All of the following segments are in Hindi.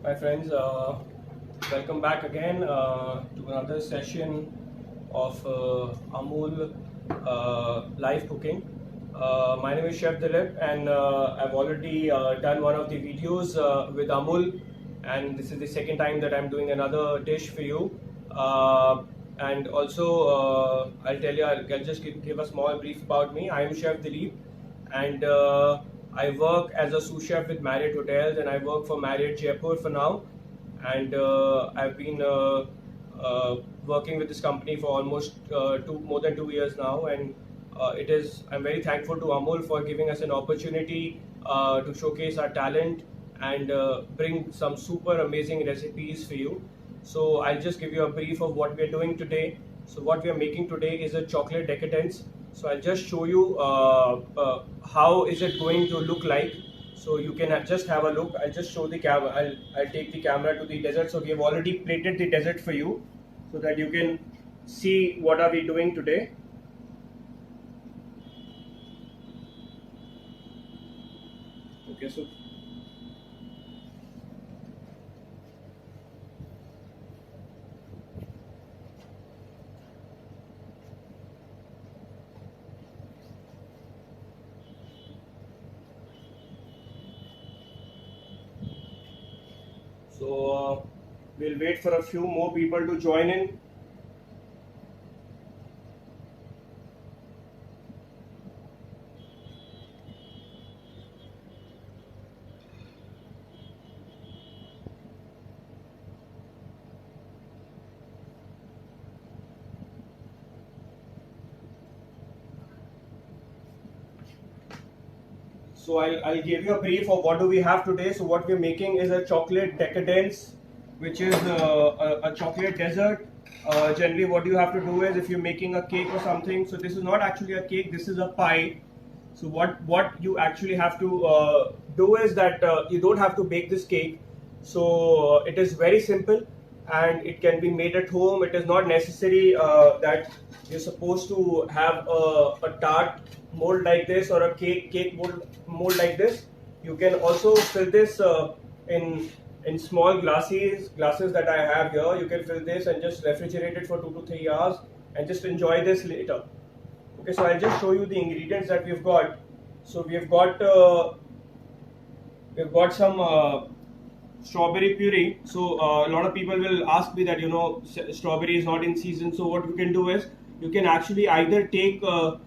my friends. Welcome back again to another session of Amul live cooking. My name is Chef Dilip, and I've already done one of the videos with Amul, and this is the second time that I'm doing another dish for you. And also, I'll just give a small brief about me. I am Chef Dilip, and I work as a sous chef with Marriott Hotels, and I work for Marriott Jaipur for now. And I've been working with this company for almost more than 2 years now, and I'm very thankful to Amul for giving us an opportunity to showcase our talent and bring some super amazing recipes for you. So I'll just give you a brief of what we're doing today. So what we are making today is a chocolate decadence. So I'll just show you how is it going to look like. So you can just have a look. I'll just show the camera. I'll take the camera to the dessert. So we have already plated the dessert for you, so that you can see what are we doing today. Okay, so we'll wait for a few more people to join in. So I'll give you a brief of what do we have today. So what we're making is a chocolate decadence, which is a chocolate dessert. Generally what you have to do is, if you're making a cake or something, so this is not actually a cake, this is a pie. So what you actually have to do is that you don't have to bake this cake. So it is very simple and it can be made at home. It is not necessary that you're supposed to have a tart mold like this or a cake mold like this. You can also fill this in small glasses that I have here. You can fill this and just refrigerate it for 2 to 3 hours and just enjoy this later. Okay, so I'll just show you the ingredients that we've got. So we've got some strawberry puree. So a lot of people will ask me that strawberry is not in season. So what you can do is, you can actually either take a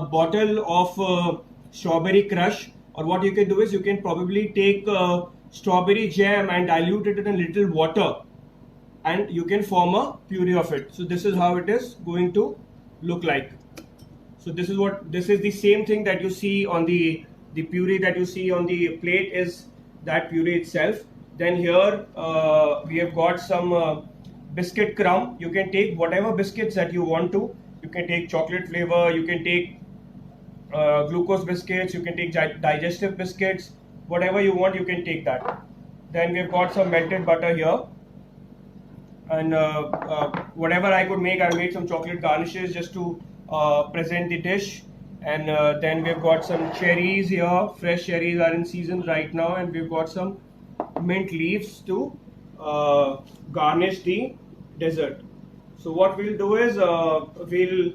bottle of strawberry crush, or what you can do is you can probably take strawberry jam and dilute it in a little water, and you can form a puree of it. So this is how it is going to look like. So this is the same thing that you see on the puree that you see on the plate, is that puree itself. Then here we have got some biscuit crumb. You can take whatever biscuits that you want to. You can take chocolate flavor, you can take glucose biscuits, you can take digestive biscuits, whatever you want, you can take that. Then we've got some melted butter here, and whatever I could make, I made some chocolate garnishes just to present the dish. And then we've got some cherries here. Fresh cherries are in season right now, and we've got some mint leaves to garnish the dessert. So what we'll do is we'll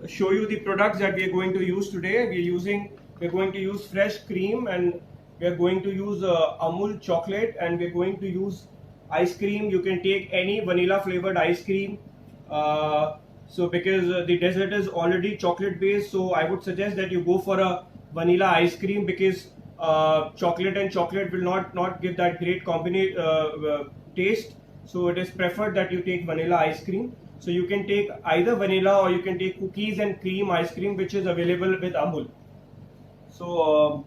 show you the products that we are going to use today. We're going to use fresh cream, and we're going to use Amul chocolate, and we're going to use ice cream. You can take any vanilla flavored ice cream. So because the dessert is already chocolate based, so I would suggest that you go for a vanilla ice cream, because chocolate and chocolate will not give that great taste. So it is preferred that you take vanilla ice cream. So you can take either vanilla, or you can take cookies and cream ice cream, which is available with Amul. So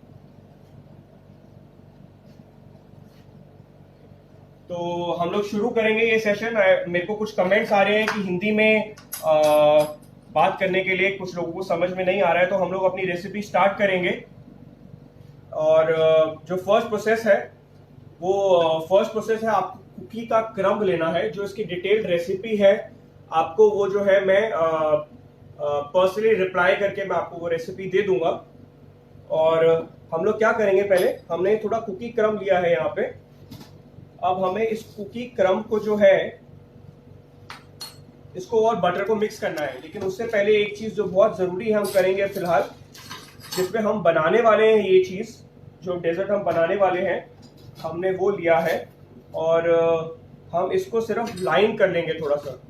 तो हम लोग शुरू करेंगे ये सेशन. मेरे को कुछ कमेंट्स आ रहे हैं कि हिंदी में बात करने के लिए कुछ लोगों को समझ में नहीं आ रहा है, तो हम लोग अपनी रेसिपी स्टार्ट करेंगे. और जो फर्स्ट प्रोसेस है, आपको कुकी का क्रम्ब लेना है. जो इसकी डिटेल्ड रेसिपी है, आपको वो जो है मैं पर्सनली रिप्लाई करके मैं आपको वो रेसिपी दे दूंगा. और हम लोग क्या करेंगे, पहले हमने थोड़ा कुकी क्रम्ब लिया है यहाँ पे. अब हमें इस कुकी क्रम को जो है इसको और बटर को मिक्स करना है, लेकिन उससे पहले एक चीज जो बहुत जरूरी है हम करेंगे फिलहाल, जिसमें हम बनाने वाले हैं ये चीज, जो डेजर्ट हम बनाने वाले हैं हमने वो लिया है और हम इसको सिर्फ लाइन कर लेंगे थोड़ा सा।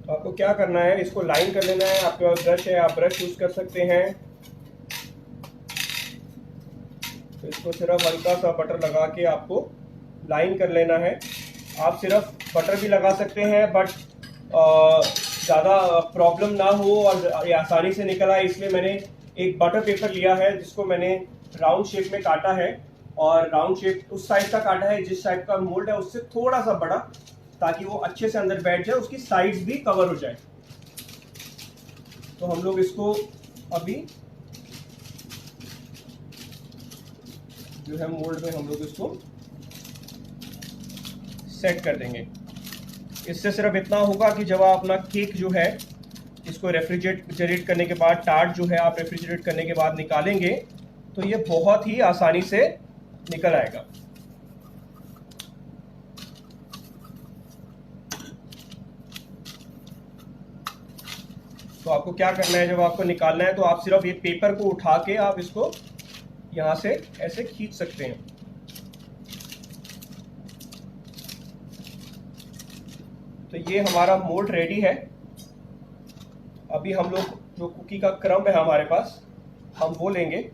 तो आपको क्या करना है, इसको लाइन कर लेना है। आपके पास ब्रश है, आप ब्रश यूज कर सकते हैं। तो इसको सिर्फ हल्का सा बटर लगा के आपको लाइन कर लेना है। आप सिर्फ बटर भी लगा सकते हैं, बट ज़्यादा प्रॉब्लम ना हो और ये आसानी से निकल आए, इसलिए मैंने एक बटर पेपर लिया है जिसको मैंने राउंड शेप में काटा है, और राउंड शेप उस साइज का काटा है जिस टाइप का मोल्ड है उससे थोड़ा सा बड़ा, ताकि वो अच्छे से अंदर बैठ जाए, उसकी साइड्स भी कवर हो जाए। तो हम लोग इसको अभी जो है मोल्ड में हम लोग इसको सेट कर देंगे। इससे सिर्फ इतना होगा कि जब आप अपना केक जो है इसको रेफ्रिजरेट करने के बाद, टार्ट जो है आप रेफ्रिजरेट करने के बाद निकालेंगे तो ये बहुत ही आसानी से निकल आएगा। तो आपको क्या करना है, जब आपको निकालना है तो आप सिर्फ ये पेपर को उठा के आप इसको यहां से ऐसे खींच सकते हैं। तो ये हमारा मोल्ड रेडी है। अभी हम लोग जो कुकी का क्रम है हमारे पास, हम वो लेंगे।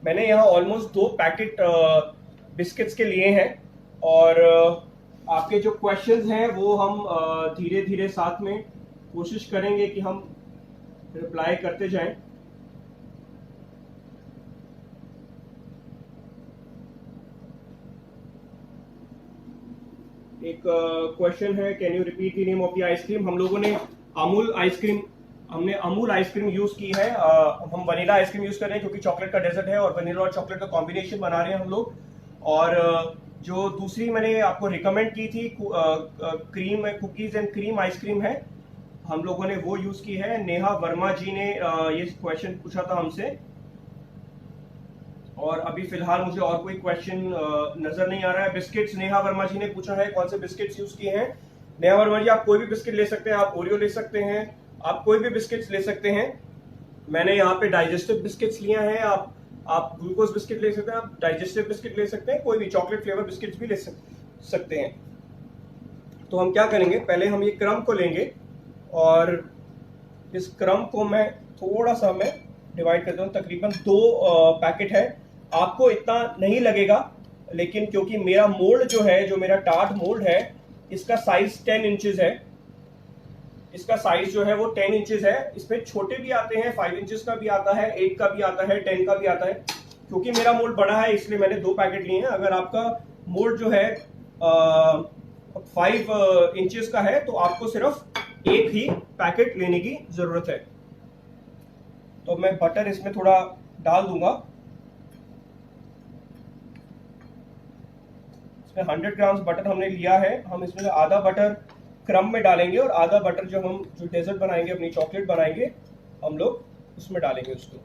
मैंने यहाँ ऑलमोस्ट 2 पैकेट बिस्किट्स के लिए हैं, और आपके जो क्वेश्चंस हैं वो हम धीरे धीरे साथ में कोशिश करेंगे कि हम रिप्लाई करते जाएं। एक क्वेश्चन है, can you repeat the name of the ice cream. हम लोगों ने हमने अमूल आइसक्रीम यूज की है। हम वनीला आइसक्रीम यूज कर रहे हैं क्योंकि चॉकलेट का डेजर्ट है और वनीला और चॉकलेट का कॉम्बिनेशन बना रहे हैं हम लोग। और जो दूसरी मैंने आपको रिकमेंड की थी cream cookies and cream ice cream है, हम लोगों ने वो यूज की है। नेहा वर्मा जी ने ये क्वेश्चन पूछा था हमसे, और अभी फिलहाल मुझे और कोई क्वेश्चन नजर नहीं आ रहा है। बिस्किट्स नेहा वर्मा जी ने पूछा है कौन से बिस्किट्स यूज किए हैं। नेहा वर्मा जी, आप कोई भी बिस्किट ले सकते हैं, आप ओरियो ले सकते हैं, आप कोई भी बिस्किट्स ले सकते हैं। मैंने यहाँ पे डाइजेस्टिव बिस्किट्स लिया है। आप ग्लूकोज बिस्किट ले सकते हैं, आप डाइजेस्टिव बिस्किट ले सकते हैं, कोई भी चॉकलेट फ्लेवर बिस्किट्स भी ले सकते हैं। तो हम क्या करेंगे, पहले हम ये क्रम को लेंगे और इस क्रम को मैं थोड़ा सा डिवाइड करता हूँ। तकरीबन 2 पैकेट है। आपको इतना नहीं लगेगा, लेकिन क्योंकि मेरा मोल्ड जो है, जो मेरा टार्ट मोल्ड है, इसका साइज 10 इंचेस है। इसका साइज जो है वो 10 इंचेस है। इसमें छोटे भी आते हैं, 5 इंचेस का भी आता है, 8 का भी आता है, 10 का भी आता है। क्योंकि मेरा मोल्ड बड़ा है इसलिए मैंने 2 पैकेट लिए हैं। अगर आपका मोल्ड जो है 5 इंचेस का है तो आपको सिर्फ एक ही पैकेट लेने की जरूरत है। तो मैं बटर इसमें थोड़ा डाल दूंगा। इसमें 100 ग्राम्स बटर हमने लिया है। हम इसमें आधा बटर क्रम में डालेंगे और आधा बटर जो हम जो डेजर्ट बनाएंगे, अपनी चॉकलेट बनाएंगे, हम लोग उसमें डालेंगे उसको।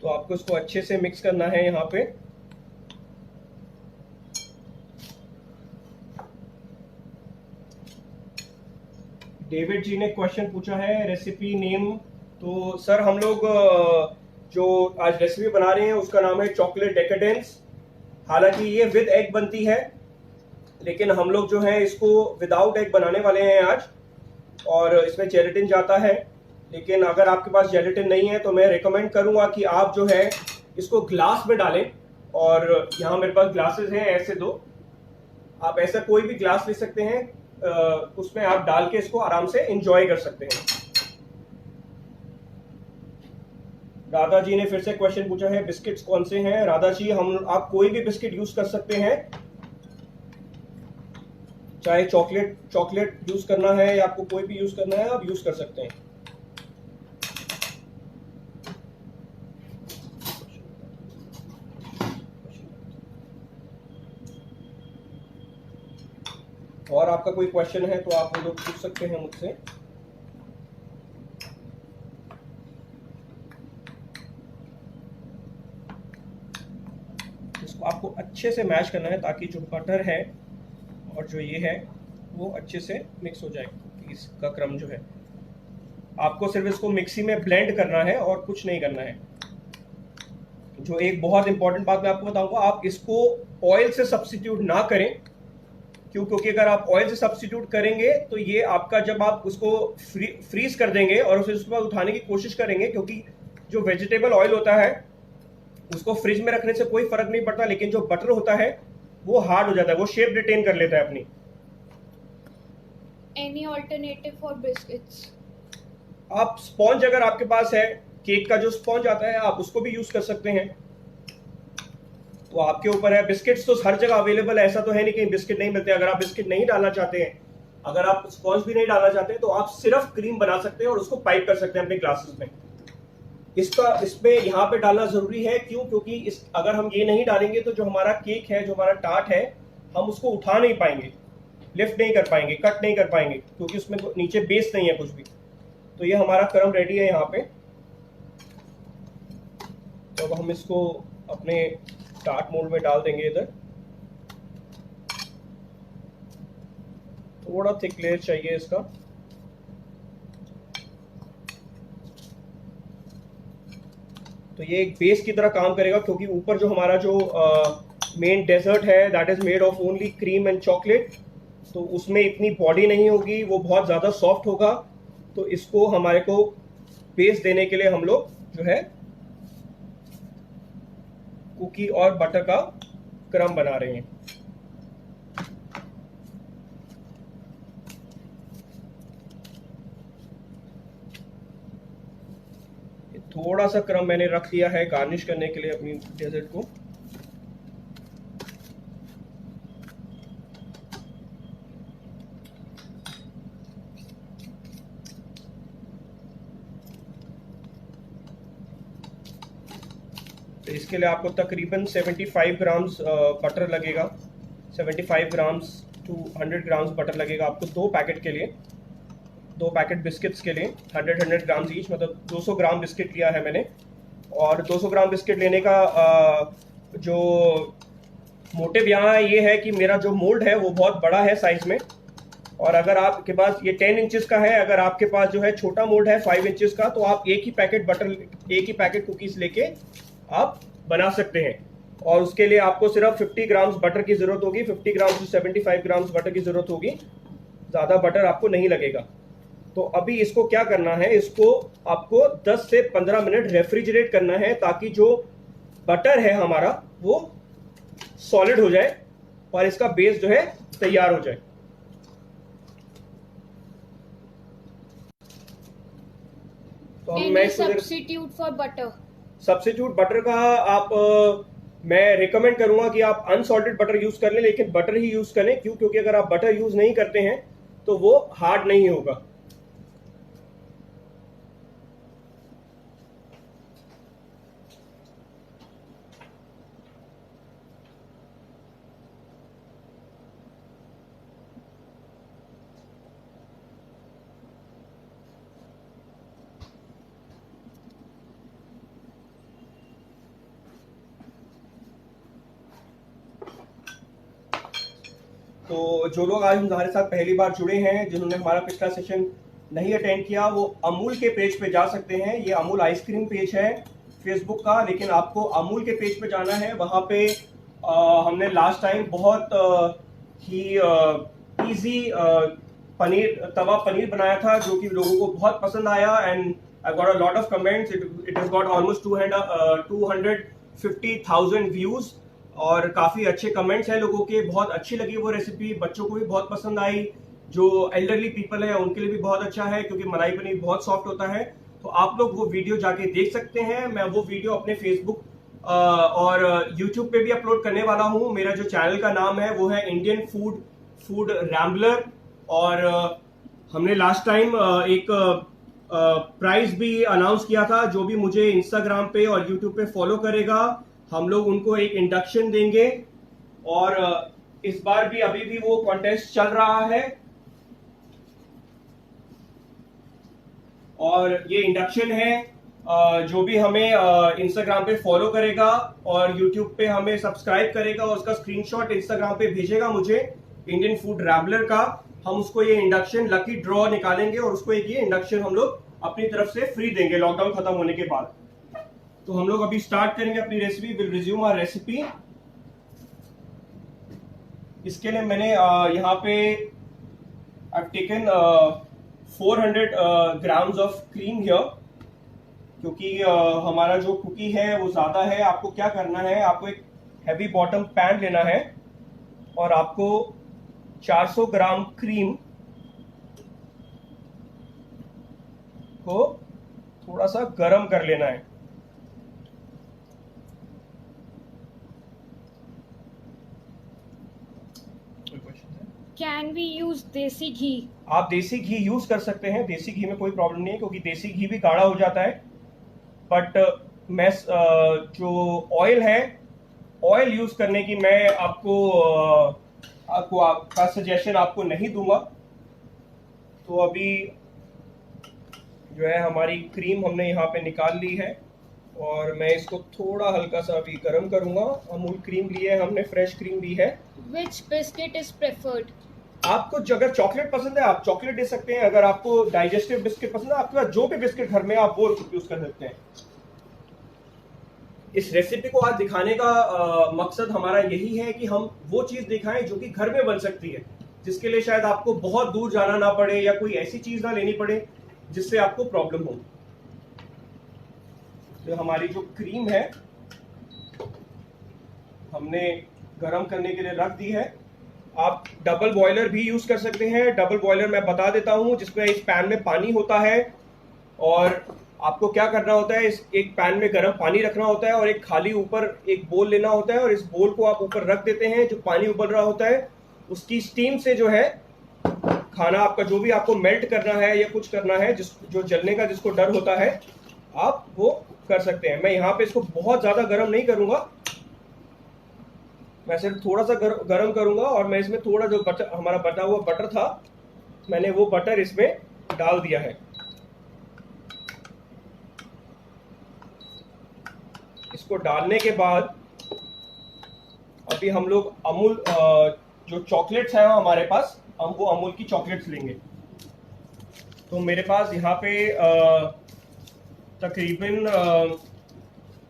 तो आपको इसको अच्छे से मिक्स करना है यहाँ पे। डेविड जी ने क्वेश्चन पूछा है रेसिपी नेम। तो सर हम लोग जो आज रेसिपी बना रहे हैं उसका नाम है चॉकलेट डेकेडेंस। हालांकि ये विद एग बनती है, लेकिन हम लोग जो है इसको विदाउट एग बनाने वाले हैं आज, और इसमें जेलेटिन जाता है। लेकिन अगर आपके पास जेलेटिन नहीं है तो मैं रिकमेंड करूंगा कि आप जो है इसको ग्लास में डालें। और यहाँ मेरे पास ग्लासेस हैं ऐसे 2, आप ऐसा कोई भी ग्लास ले सकते हैं, उसमें आप डाल के इसको आराम से एंजॉय कर सकते हैं। राधा जी ने फिर से क्वेश्चन पूछा है बिस्किट्स कौन से हैं। राधा जी, आप कोई भी बिस्किट यूज कर सकते हैं, चाहे चॉकलेट यूज करना है या आपको कोई भी यूज करना है, आप यूज कर सकते हैं। और आपका कोई क्वेश्चन है तो आप वो लोग पूछ सकते हैं मुझसे। इसको आपको अच्छे से मैश करना है ताकि जो बटर है और जो ये है वो अच्छे से मिक्स हो जाए। इसका क्रम जो है आपको सिर्फ इसको मिक्सी में ब्लेंड करना है और कुछ नहीं करना है। जो एक बहुत इंपॉर्टेंट बात मैं आपको बताऊंगा, आप इसको ऑयल से सब्स्टिट्यूट ना करें। क्योंकि अगर आप ऑयल से सब्स्टिट्यूट करेंगे तो ये आपका, जब आप उसको फ्रीज कर देंगे और उसे उसके बाद उठाने की कोशिश करेंगे, क्योंकि जो वेजिटेबल ऑयल होता है उसको फ्रिज में रखने से कोई फर्क नहीं पड़ता, लेकिन जो बटर होता है वो हार्ड हो जाता है, वो शेप रिटेन कर लेता है अपनी। Any alternative for biscuits? आप स्पॉन्ज अगर आपके पास है, केक का जो स्पॉन्ज आता है आप उसको भी यूज कर सकते हैं, तो आपके ऊपर है। बिस्किट्स तो हर जगह अवेलेबल है, ऐसा तो है नहीं कहीं बिस्किट नहीं मिलते। अगर आप बिस्किट नहीं डालना चाहते हैं, अगर आप स्पॉन्ज भी नहीं डालना चाहते तो आप सिर्फ क्रीम बना सकते हैं और उसको पाइप कर सकते हैं अपने ग्लासेस में। इसमें यहाँ पे डालना जरूरी है, क्यों? क्योंकि अगर हम ये नहीं डालेंगे तो जो हमारा केक है, जो हमारा टार्ट है, हम उसको उठा नहीं पाएंगे, लिफ्ट नहीं कर पाएंगे, कट नहीं कर पाएंगे, क्योंकि उसमें नीचे बेस नहीं है कुछ भी। तो ये हमारा क्रम रेडी है यहाँ पे। तो अब हम इसको अपने टार्ट मोल्ड में डाल देंगे। इधर थोड़ा थिक लेयर चाहिए इसका। तो ये एक बेस की तरह काम करेगा, क्योंकि ऊपर जो हमारा जो मेन डेजर्ट है that is made of only cream and chocolate, तो उसमें इतनी बॉडी नहीं होगी, वो बहुत ज़्यादा सॉफ्ट होगा। तो इसको हमारे को बेस देने के लिए हम लोग जो है कुकी और बटर का क्रम बना रहे हैं। थोड़ा सा क्रम मैंने रख दिया है गार्निश करने के लिए अपनी डेजर्ट को। तो इसके लिए आपको तकरीबन 75 ग्राम्स बटर लगेगा, 75 ग्राम्स टू 100 ग्राम्स बटर लगेगा आपको 2 पैकेट के लिए, 2 पैकेट बिस्किट्स के लिए 100 ग्राम्स ईच, मतलब 200 ग्राम बिस्किट लिया है मैंने। और 200 ग्राम बिस्किट लेने का जो मोटिव यहाँ ये है कि मेरा जो मोल्ड है वो बहुत बड़ा है साइज में, और अगर आपके पास ये 10 इंचेस का है, अगर आपके पास जो है छोटा मोल्ड है 5 इंचेस का, तो आप एक ही पैकेट बटर, एक ही पैकेट कुकीज लेके आप बना सकते हैं। और उसके लिए आपको सिर्फ 50 ग्राम्स बटर की जरूरत होगी, 50 ग्राम्स से 75 ग्राम्स बटर की जरूरत होगी, ज़्यादा बटर आपको नहीं लगेगा। तो अभी इसको क्या करना है, इसको आपको 10 से 15 मिनट रेफ्रिजरेट करना है, ताकि जो बटर है हमारा वो सॉलिड हो जाए और इसका बेस जो है तैयार हो जाए। तो हम मैं substitute for butter, substitute butter का आप मैं रिकमेंड करूंगा कि आप अनसॉल्टेड बटर यूज कर लें, लेकिन बटर ही यूज करें। क्यों? क्योंकि अगर आप बटर यूज नहीं करते हैं तो वो हार्ड नहीं होगा। तो जो लोग आज हमारे साथ पहली बार जुड़े हैं, जिन्होंने हमारा पिछला सेशन नहीं अटेंड किया, वो अमूल के पेज पे जा सकते हैं। ये अमूल आइसक्रीम पेज है फेसबुक का, लेकिन आपको अमूल के पेज पे जाना है। वहाँ पे हमने लास्ट टाइम बहुत ही इजी तवा पनीर बनाया था, जो कि लोगों को बहुत पसंद आया, and I got a lot of comments. It has got almost 250,000 views और काफ़ी अच्छे कमेंट्स हैं लोगों के। बहुत अच्छी लगी वो रेसिपी, बच्चों को भी बहुत पसंद आई, जो एल्डरली पीपल है उनके लिए भी बहुत अच्छा है, क्योंकि मलाई पनीर बहुत सॉफ्ट होता है। तो आप लोग वो वीडियो जाके देख सकते हैं। मैं वो वीडियो अपने फेसबुक और यूट्यूब पे भी अपलोड करने वाला हूँ। मेरा जो चैनल का नाम है वो है इंडियन फूड रैम्बलर। और हमने लास्ट टाइम एक प्राइज भी अनाउंस किया था। जो भी मुझे इंस्टाग्राम पे और यूट्यूब पे फॉलो करेगा, हम लोग उनको एक इंडक्शन देंगे और इस बार भी अभी भी वो कॉन्टेस्ट चल रहा है और ये इंडक्शन है। जो भी हमें इंस्टाग्राम पे फॉलो करेगा और यूट्यूब पे हमें सब्सक्राइब करेगा और उसका स्क्रीनशॉट इंस्टाग्राम पे भेजेगा मुझे इंडियन फूड रैवलर का, हम उसको ये इंडक्शन लकी ड्रॉ निकालेंगे और उसको एक ये इंडक्शन हम लोग अपनी तरफ से फ्री देंगे लॉकडाउन खत्म होने के बाद। तो हम लोग अभी स्टार्ट करेंगे अपनी recipe. Will resume our recipe. इसके लिए मैंने यहाँ पे I have taken 400 grams of cream here, क्योंकि हमारा जो कुकी है वो ज्यादा है। आपको क्या करना है, आपको एक हैवी बॉटम पैन लेना है और आपको 400 ग्राम क्रीम को थोड़ा सा गर्म कर लेना है। Can we use desi ghee? आप देसी घी यूज कर सकते हैं, देसी घी में कोई प्रॉब्लम नहीं है, क्योंकि देसी घी भी गाढ़ा हो जाता है। बट मैं जो ऑयल है, ऑयल यूज करने की मैं आपका सजेशन आपको नहीं दूंगा। तो अभी जो है हमारी क्रीम हमने यहाँ पे निकाल ली है और मैं इसको थोड़ा हल्का सा अभी गर्म करूंगा। अमूल क्रीम ली है हमने, फ्रेश क्रीम ली है। Which biscuit is preferred? आपको अगर चॉकलेट पसंद है आप चॉकलेट दे सकते हैं, अगर आपको डाइजेस्टिव बिस्किट पसंद है आपके पास जो भी बिस्किट घर में आप वो यूज कर सकते हैं। इस रेसिपी को आज दिखाने का मकसद हमारा यही है कि हम वो चीज दिखाएं जो कि घर में बन सकती है, जिसके लिए शायद आपको बहुत दूर जाना ना पड़े या कोई ऐसी चीज ना लेनी पड़े जिससे आपको प्रॉब्लम हो। तो हमारी जो क्रीम है हमने गरम करने के लिए रख दी है। आप डबल बॉयलर भी यूज कर सकते हैं। डबल बॉयलर मैं बता देता हूं, जिसमें इस पैन में पानी होता है और आपको क्या करना होता है, इस एक पैन में गर्म पानी रखना होता है और एक खाली ऊपर एक बोल लेना होता है और इस बोल को आप ऊपर रख देते हैं। जो पानी उबल रहा होता है उसकी स्टीम से जो है खाना आपका जो भी आपको मेल्ट करना है या कुछ करना है, जो जलने का जिसको डर होता है, आप वो कर सकते हैं। मैं यहाँ पे इसको बहुत ज्यादा गर्म नहीं करूंगा, मैं सिर्फ थोड़ा सा गरम करूंगा और मैं इसमें थोड़ा जो बटर हमारा बटा हुआ बटर था, मैंने वो बटर इसमें डाल दिया है। इसको डालने के बाद अभी हम लोग अमूल जो चॉकलेट्स हैं हमारे पास, हम वो अमूल की चॉकलेट्स लेंगे। तो मेरे पास यहाँ पे तकरीबन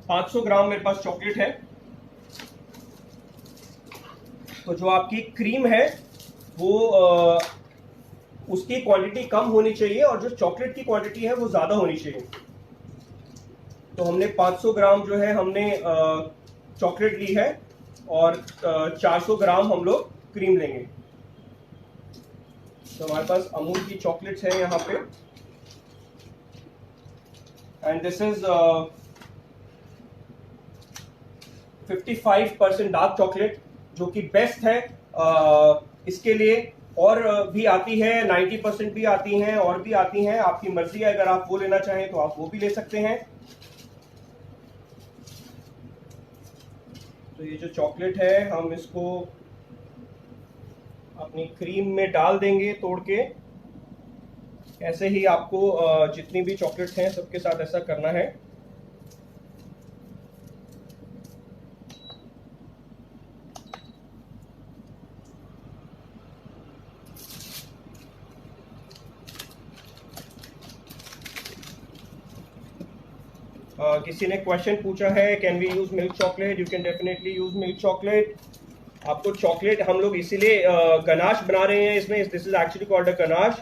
500 ग्राम मेरे पास चॉकलेट है। तो जो आपकी क्रीम है वो उसकी क्वांटिटी कम होनी चाहिए और जो चॉकलेट की क्वांटिटी है वो ज़्यादा होनी चाहिए। तो हमने 500 ग्राम जो है हमने चॉकलेट ली है और 400 ग्राम हम लोग क्रीम लेंगे। तो हमारे पास अमूल की चॉकलेट्स है यहाँ पे and this is 55% dark chocolate, जो कि बेस्ट है इसके लिए। और भी आती है 90% भी आती हैं और भी आती हैं, आपकी मर्जी है। अगर आप वो लेना चाहें तो आप वो भी ले सकते हैं। तो ये जो चॉकलेट है हम इसको अपनी क्रीम में डाल देंगे तोड़ के। ऐसे ही आपको जितनी भी चॉकलेट्स हैं सबके साथ ऐसा करना है। किसी ने क्वेश्चन पूछा है can we use milk chocolate? You can definitely use milk chocolate. आपको चॉकलेट हम लोग इसीलिए गनाश बना रहे हैं इसमें, this is actually called a ganache,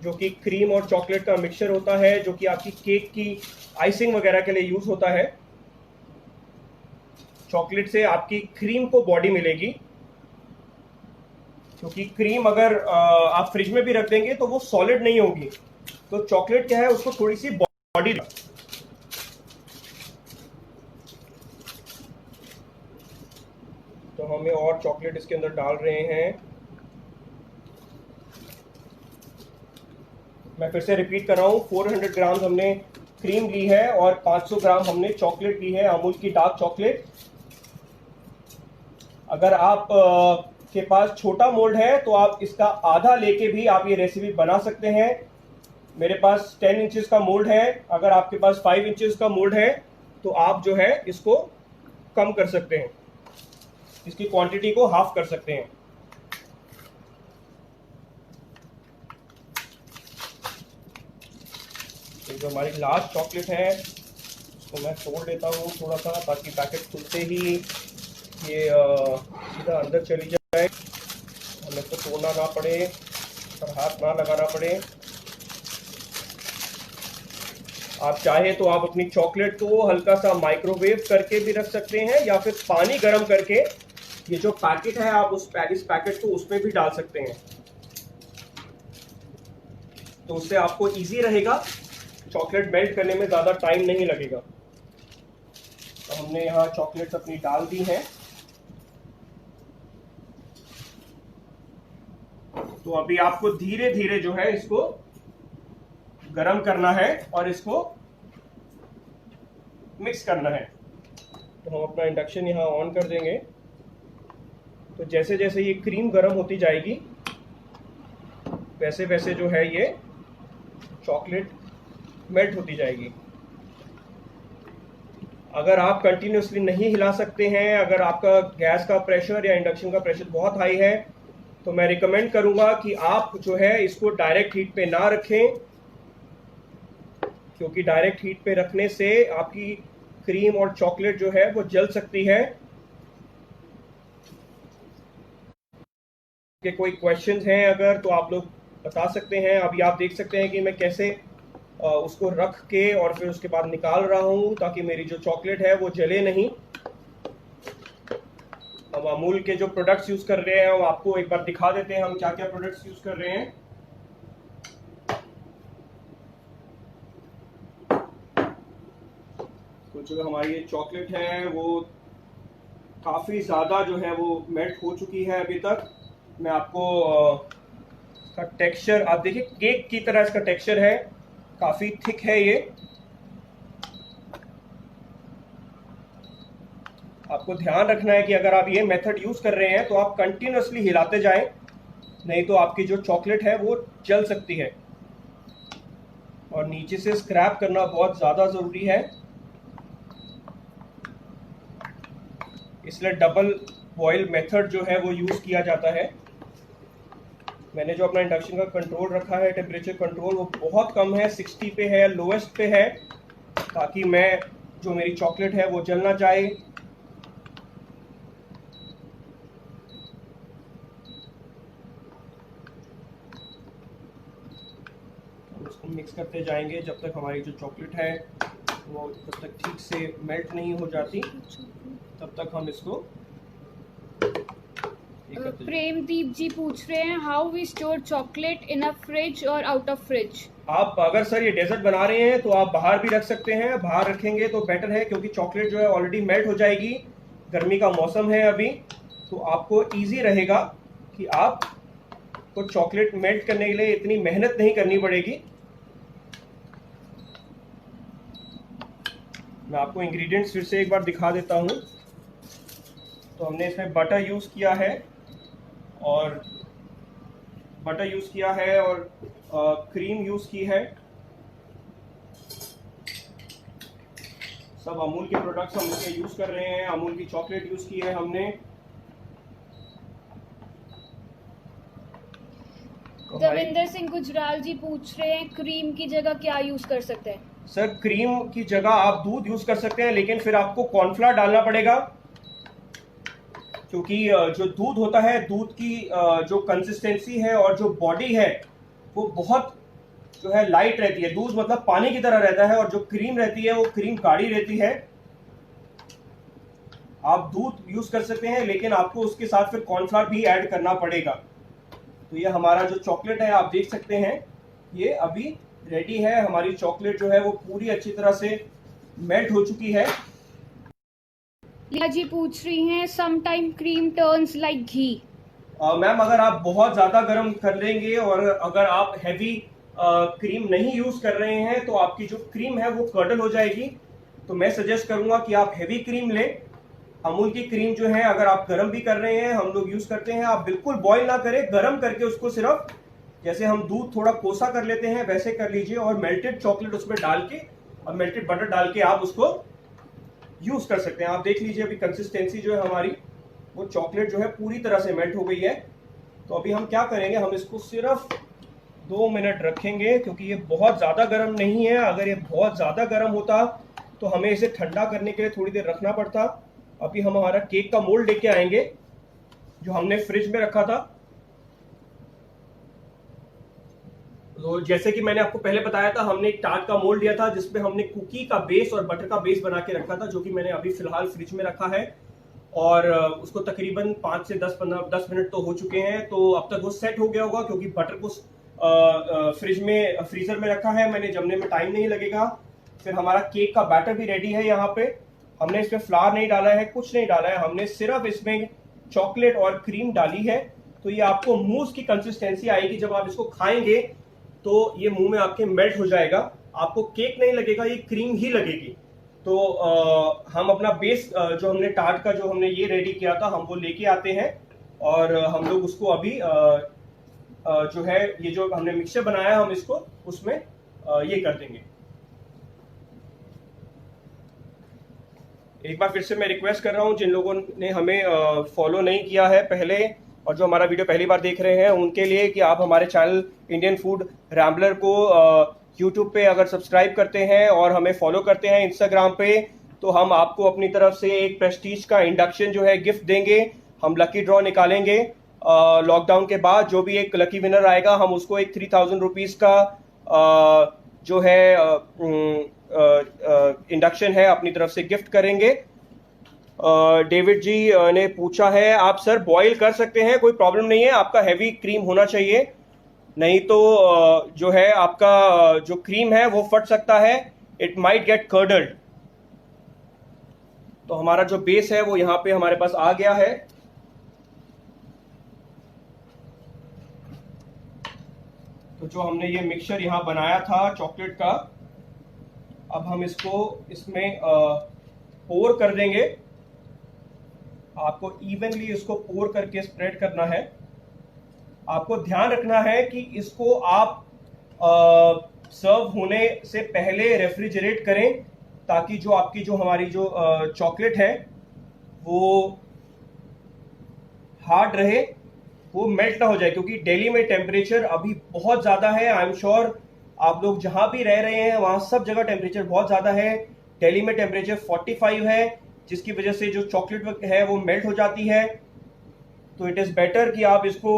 जो कि क्रीम और चॉकलेट का मिक्सचर होता है, जो कि आपकी केक की आइसिंग वगैरह के लिए यूज होता है। चॉकलेट से आपकी क्रीम को बॉडी मिलेगी, क्योंकि क्रीम अगर आप फ्रिज में भी रख देंगे तो वो सॉलिड नहीं होगी। तो चॉकलेट क्या है, उसको थोड़ी सी बॉडी। तो हमें और चॉकलेट इसके अंदर डाल रहे हैं। मैं फिर से रिपीट कर रहा हूँ, 400 ग्राम हमने क्रीम ली है और 500 ग्राम हमने चॉकलेट ली है, अमूल की डार्क चॉकलेट। अगर आप के पास छोटा मोल्ड है तो आप इसका आधा लेके भी आप ये रेसिपी बना सकते हैं। मेरे पास 10 इंचेस का मोल्ड है, अगर आपके पास 5 इंचेस का मोल्ड है तो आप जो है इसको कम कर सकते हैं, इसकी क्वांटिटी को हाफ कर सकते हैं। तो जो हमारी लास्ट चॉकलेट है उसको मैं तोड़ लेता हूँ थोड़ा सा, ताकि पैकेट खुलते ही ये सीधा अंदर चली जाए, हमें इसको तोड़ना ना पड़े और हाथ ना लगाना पड़े। आप चाहे तो आप अपनी चॉकलेट को हल्का सा माइक्रोवेव करके भी रख सकते हैं, या फिर पानी गर्म करके ये जो पैकेट है आप इस पैकेट को उसमें भी डाल सकते हैं, तो उससे आपको इजी रहेगा, चॉकलेट मेल्ट करने में ज़्यादा टाइम नहीं लगेगा। तो हमने यहाँ चॉकलेट्स अपनी डाल दी हैं। तो अभी आपको धीरे धीरे जो है इसको गरम करना है और इसको मिक्स करना है। तो हम अपना इंडक्शन यहाँ ऑन कर देंगे। तो जैसे जैसे ये क्रीम गरम होती जाएगी वैसे वैसे जो है ये चॉकलेट मेल्ट होती जाएगी। अगर आप कंटिन्यूसली नहीं हिला सकते हैं, अगर आपका गैस का प्रेशर या इंडक्शन का प्रेशर बहुत हाई है, तो मैं रिकमेंड करूंगा कि आप जो है इसको डायरेक्ट हीट पे ना रखें, क्योंकि डायरेक्ट हीट पे रखने से आपकी क्रीम और चॉकलेट जो है वो जल सकती है। कि कोई क्वेश्चंस हैं अगर तो आप लोग बता सकते हैं। अभी आप देख सकते हैं कि मैं कैसे उसको रख के और फिर उसके बाद निकाल रहा हूं ताकि मेरी जो चॉकलेट है वो जले नहीं। हम अमूल के जो प्रोडक्ट्स यूज कर रहे हैं वो आपको एक बार दिखा देते हैं हम क्या क्या प्रोडक्ट्स यूज कर रहे हैं। तो जो हमारी ये चॉकलेट है वो काफ़ी ज़्यादा जो है वो मेल्ट हो चुकी है अभी तक। मैं आपको इसका टेक्सचर आप देखिए, केक की तरह इसका टेक्सचर है, काफ़ी थिक है ये। आपको ध्यान रखना है कि अगर आप ये मेथड यूज़ कर रहे हैं तो आप कंटिन्यूसली हिलाते जाएं, नहीं तो आपकी जो चॉकलेट है वो जल सकती है। और नीचे से स्क्रैप करना बहुत ज़्यादा ज़रूरी है, इसलिए डबल बॉयल मेथड जो है वो यूज़ किया जाता है। मैंने जो अपना इंडक्शन का कंट्रोल रखा है, टेम्परेचर कंट्रोल, वो बहुत कम है, 60 पे है, लोएस्ट पे है, ताकि मैं जो मेरी चॉकलेट है वो जल ना जाए। उसको मिक्स करते जाएंगे जब तक हमारी जो चॉकलेट है वो जब तक ठीक से मेल्ट नहीं हो जाती, तब तक हम इसको प्रेमदीप जी पूछ रहे हैं how we store chocolate in a fridge और आउट ऑफ फ्रिज। आप अगर सर ये डेजर्ट बना रहे हैं तो आप बाहर भी रख सकते हैं, बाहर रखेंगे तो बेटर है, क्योंकि चॉकलेट जो है ऑलरेडी मेल्ट हो जाएगी। गर्मी का मौसम है अभी, तो आपको इजी रहेगा कि आप को चॉकलेट मेल्ट करने के लिए इतनी मेहनत नहीं करनी पड़ेगी। मैं आपको इंग्रेडिएंट्स फिर से एक बार दिखा देता हूँ। तो हमने इसमें बटर यूज़ किया है और क्रीम यूज़ की है। सब अमूल के प्रोडक्ट्स हम इसमें यूज़ कर रहे हैं। अमूल की चॉकलेट यूज़ की है हमने। देविंदर सिंह गुजराल जी पूछ रहे हैं क्रीम की जगह क्या यूज कर सकते हैं। सर क्रीम की जगह आप दूध यूज़ कर सकते हैं, लेकिन फिर आपको कॉर्नफ्लावर डालना पड़ेगा, क्योंकि जो दूध होता है, दूध की जो कंसिस्टेंसी है और जो बॉडी है वो बहुत जो है लाइट रहती है। दूध मतलब पानी की तरह रहता है, और जो क्रीम रहती है वो क्रीम गाढ़ी रहती है। आप दूध यूज कर सकते हैं, लेकिन आपको उसके साथ फिर कॉर्नफ्लावर भी ऐड करना पड़ेगा। तो ये हमारा जो चॉकलेट है आप देख सकते हैं, ये अभी रेडी है। हमारी चॉकलेट जो है वो पूरी अच्छी तरह से मेल्ट हो चुकी है। लिया जी पूछ रही हैं समटाइम क्रीम टर्न्स लाइक घी। मैम अगर आप बहुत ज़्यादा गर्म कर लेंगे और अगर आप हैवी क्रीम नहीं यूज़ कर रहे हैं तो आपकी जो क्रीम है वो कर्डल हो जाएगी। तो मैं सजेस्ट करूंगा कि आप हैवी क्रीम लें, अमूल की क्रीम जो है अगर आप गर्म भी कर रहे हैं, हम लोग यूज करते हैं, आप बिल्कुल बॉईल ना करें, गर्म करके उसको सिर्फ जैसे हम दूध थोड़ा कोसा कर लेते हैं वैसे कर लीजिए, और मेल्टेड चॉकलेट उसमें डाल के और मेल्टेड बटर डाल के आप उसको यूज कर सकते हैं। आप देख लीजिए अभी कंसिस्टेंसी जो है हमारी, वो चॉकलेट जो है पूरी तरह से मेल्ट हो गई है। तो अभी हम क्या करेंगे, हम इसको सिर्फ 2 मिनट रखेंगे, क्योंकि ये बहुत ज़्यादा गर्म नहीं है। अगर ये बहुत ज़्यादा गर्म होता तो हमें इसे ठंडा करने के लिए थोड़ी देर रखना पड़ता। अभी हम हमारा केक का मोल्ड लेके आएंगे जो हमने फ्रिज में रखा था। तो जैसे कि मैंने आपको पहले बताया था, हमने एक टार्ट का मोल्ड लिया था जिसमें हमने कुकी का बेस और बटर का बेस बना के रखा था, जो कि मैंने अभी फिलहाल फ्रिज में रखा है। और उसको तकरीबन 5 से 10 मिनट तो हो चुके हैं, तो अब तक वो सेट हो गया होगा, क्योंकि बटर को फ्रीजर में रखा है मैंने, जमने में टाइम नहीं लगेगा। फिर हमारा केक का बैटर भी रेडी है। यहाँ पे हमने इसमें फ्लावर नहीं डाला है, कुछ नहीं डाला है, हमने सिर्फ इसमें चॉकलेट और क्रीम डाली है। तो ये आपको मूस की कंसिस्टेंसी आएगी, जब आप इसको खाएंगे तो ये मुंह में आपके मेल्ट हो जाएगा, आपको केक नहीं लगेगा, ये क्रीम ही लगेगी। तो हम अपना बेस जो हमने टार्ट का जो हमने ये रेडी किया था, हम वो लेके आते हैं और हम लोग उसको अभी जो है ये जो हमने मिक्सचर बनाया हम इसको उसमें ये कर देंगे। एक बार फिर से मैं रिक्वेस्ट कर रहा हूं, जिन लोगों ने हमें फॉलो नहीं किया है पहले और जो हमारा वीडियो पहली बार देख रहे हैं, उनके लिए कि आप हमारे चैनल इंडियन फूड रैम्बलर को यूट्यूब पे अगर सब्सक्राइब करते हैं और हमें फॉलो करते हैं इंस्टाग्राम पे, तो हम आपको अपनी तरफ से एक प्रेस्टीज का इंडक्शन जो है गिफ्ट देंगे। हम लकी ड्रॉ निकालेंगे लॉकडाउन के बाद, जो भी एक लकी विनर आएगा हम उसको एक 3000 रुपीज़ का जो है इंडक्शन है अपनी तरफ से गिफ्ट करेंगे। डेविड जी ने पूछा है, आप सर बॉईल कर सकते हैं, कोई प्रॉब्लम नहीं है, आपका हैवी क्रीम होना चाहिए, नहीं तो जो है आपका जो क्रीम है वो फट सकता है, इट माइट गेट कर्डल्ड। तो हमारा जो बेस है वो यहाँ पे हमारे पास आ गया है। तो जो हमने ये मिक्सचर यहाँ बनाया था चॉकलेट का, अब हम इसको इसमें पोर कर देंगे। आपको इवनली इसको पोर करके स्प्रेड करना है। आपको ध्यान रखना है कि इसको आप सर्व होने से पहले रेफ्रिजरेट करें, ताकि जो आपकी जो हमारी जो चॉकलेट है वो हार्ड रहे, वो मेल्ट ना हो जाए, क्योंकि दिल्ली में टेम्परेचर अभी बहुत ज़्यादा है। आई एम श्योर आप लोग जहां भी रह रहे हैं वहां सब जगह टेम्परेचर बहुत ज़्यादा है। दिल्ली में टेम्परेचर 45 है, जिसकी वजह से जो चॉकलेट है वो मेल्ट हो जाती है। तो इट इज़ बेटर कि आप इसको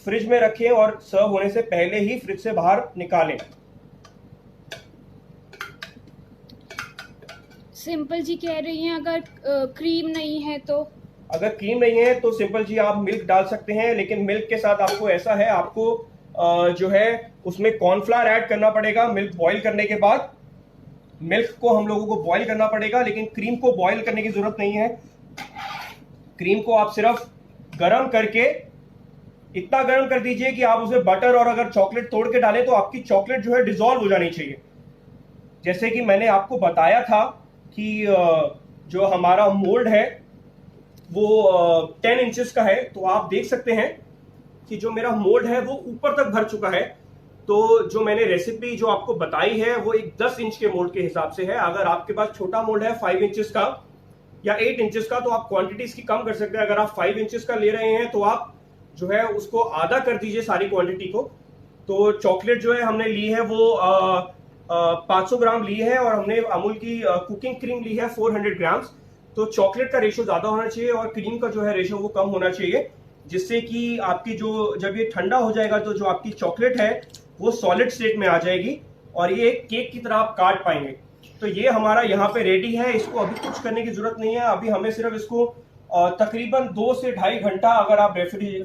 फ्रिज में रखें और सर्व होने से पहले ही फ्रिज से बाहर निकालें। सिंपल जी कह रही हैं अगर क्रीम नहीं है तो? अगर क्रीम नहीं है तो सिंपल जी आप मिल्क डाल सकते हैं, लेकिन मिल्क के साथ आपको ऐसा है, आपको जो है उसमें कॉर्नफ्लावर ऐड करना पड़ेगा। मिल्क बॉईल करने के बाद मिल्क को हम लोगों को बॉईल करना पड़ेगा, लेकिन क्रीम को बॉईल करने की जरूरत नहीं है। क्रीम को आप सिर्फ गर्म करके इतना गर्म कर दीजिए कि आप उसमें बटर और अगर चॉकलेट तोड़ के डालें तो आपकी चॉकलेट जो है डिसॉल्व हो जानी चाहिए। जैसे कि मैंने आपको बताया था कि जो हमारा मोल्ड है वो 10 इंचेस का है, तो आप देख सकते हैं कि जो मेरा मोल्ड है वो ऊपर तक भर चुका है। तो जो मैंने रेसिपी जो आपको बताई है वो एक 10 इंच के मोल्ड के हिसाब से है। अगर आपके पास छोटा मोल्ड है 5 इंचेस का या 8 इंचेस का, तो आप क्वांटिटी इसकी कम कर सकते हैं। अगर आप 5 इंचेस का ले रहे हैं तो आप जो है उसको आधा कर दीजिए सारी क्वांटिटी को। तो चॉकलेट जो है हमने ली है वो 500 ग्राम ली है, और हमने अमूल की कुकिंग क्रीम ली है 400 ग्राम्स। तो चॉकलेट का रेशो ज्यादा होना चाहिए और क्रीम का जो है रेशो वो कम होना चाहिए, जिससे कि आपकी जो जब ये ठंडा हो जाएगा तो जो आपकी चॉकलेट है वो सॉलिड स्टेट में आ जाएगी और ये केक की तरह आप काट पाएंगे। तो ये हमारा यहाँ पे रेडी है, इसको अभी कुछ करने की जरूरत नहीं है। अभी हमें सिर्फ इसको तकरीबन 2 से 2.5 घंटा अगर आप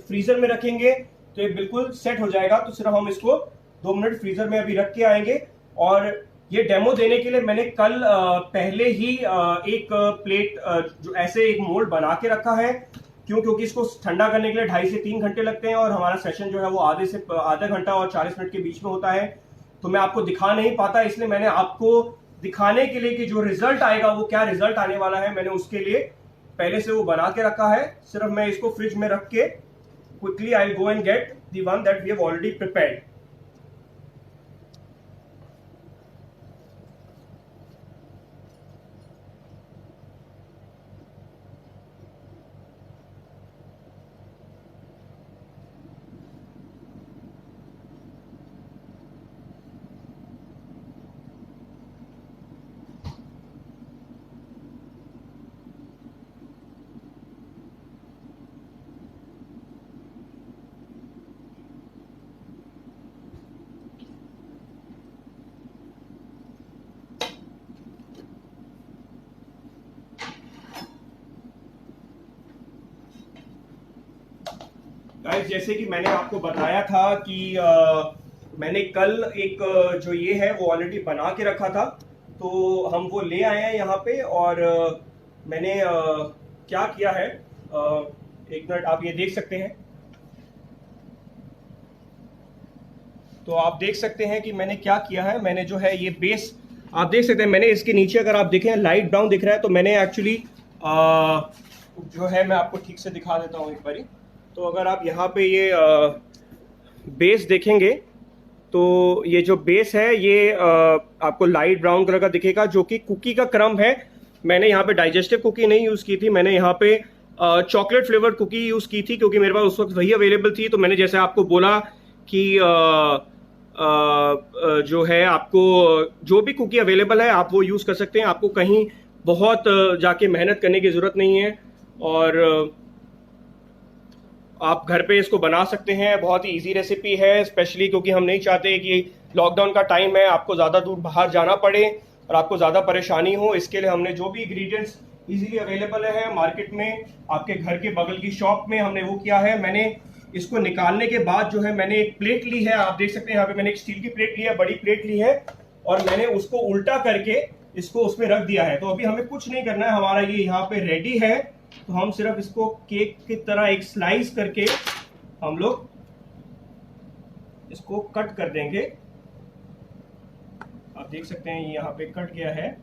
फ्रीजर में रखेंगे तो ये बिल्कुल सेट हो जाएगा। तो सिर्फ हम इसको 2 मिनट फ्रीजर में अभी रख के आएंगे। और ये डेमो देने के लिए मैंने कल पहले ही एक प्लेट जो ऐसे एक मोल्ड बना के रखा है। क्योंकि इसको ठंडा करने के लिए 2.5 से 3 घंटे लगते हैं और हमारा सेशन जो है वो आधा घंटा और 40 मिनट के बीच में होता है। तो मैं आपको दिखा नहीं पाता, इसलिए मैंने आपको दिखाने के लिए कि जो रिजल्ट आएगा वो क्या रिजल्ट आने वाला है, मैंने उसके लिए पहले से वो बना के रखा है, सिर्फ मैं इसको फ्रिज में रख के quickly I go and get the one that we have already prepared. Guys, जैसे कि मैंने आपको बताया था कि मैंने कल एक जो ये है वो ऑलरेडी बना के रखा था, तो हम वो ले आए हैं यहाँ पे। और मैंने क्या किया है, एक मिनट, आप ये देख सकते हैं। तो आप देख सकते हैं कि मैंने क्या किया है। मैंने जो है ये बेस आप देख सकते हैं, मैंने इसके नीचे अगर आप देखें लाइट ब्राउन दिख रहा है, तो मैंने एक्चुअली जो है मैं आपको ठीक से दिखा देता हूँ एक बारी। तो अगर आप यहाँ पे ये बेस देखेंगे तो ये जो बेस है ये आपको लाइट ब्राउन कलर का दिखेगा, जो कि कुकी का क्रम्ब है। मैंने यहाँ पे डाइजेस्टिव कुकी नहीं यूज़ की थी, मैंने यहाँ पे चॉकलेट फ्लेवर्ड कुकी यूज़ की थी, क्योंकि मेरे पास उस वक्त वही अवेलेबल थी। तो मैंने जैसे आपको बोला कि जो है आपको जो भी कुकी अवेलेबल है आप वो यूज़ कर सकते हैं, आपको कहीं बहुत जाके मेहनत करने की ज़रूरत नहीं है, और आप घर पे इसको बना सकते हैं। बहुत ही इजी रेसिपी है, स्पेशली क्योंकि हम नहीं चाहते कि लॉकडाउन का टाइम है, आपको ज़्यादा दूर बाहर जाना पड़े और आपको ज़्यादा परेशानी हो। इसके लिए हमने जो भी इंग्रेडिएंट्स इजीली अवेलेबल है मार्केट में, आपके घर के बगल की शॉप में, हमने वो किया है। मैंने इसको निकालने के बाद जो है मैंने एक प्लेट ली है, आप देख सकते हैं यहाँ पे मैंने एक स्टील की प्लेट ली है, बड़ी प्लेट ली है, और मैंने उसको उल्टा करके इसको उसमें रख दिया है। तो अभी हमें कुछ नहीं करना है, हमारा ये यहाँ पे रेडी है। तो हम सिर्फ इसको केक की तरह एक स्लाइस करके हम लोग इसको कट कर देंगे। आप देख सकते हैं ये यहाँ पे कट गया है।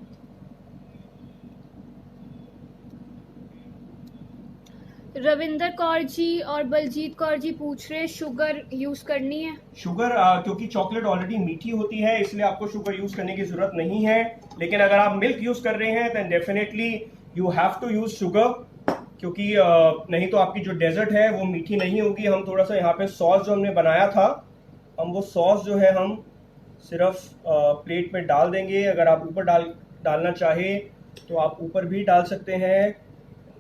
रविंदर कौर जी और बलजीत कौर जी पूछ रहे शुगर यूज करनी है? शुगर क्योंकि चॉकलेट ऑलरेडी मीठी होती है, इसलिए आपको शुगर यूज करने की जरूरत नहीं है। लेकिन अगर आप मिल्क यूज कर रहे हैं then definitely you have to use sugar, क्योंकि नहीं तो आपकी जो डेजर्ट है वो मीठी नहीं होगी। हम थोड़ा सा यहाँ पे सॉस जो हमने बनाया था, हम वो सॉस जो है हम सिर्फ प्लेट में डाल देंगे। अगर आप ऊपर डालना चाहे तो आप ऊपर भी डाल सकते हैं।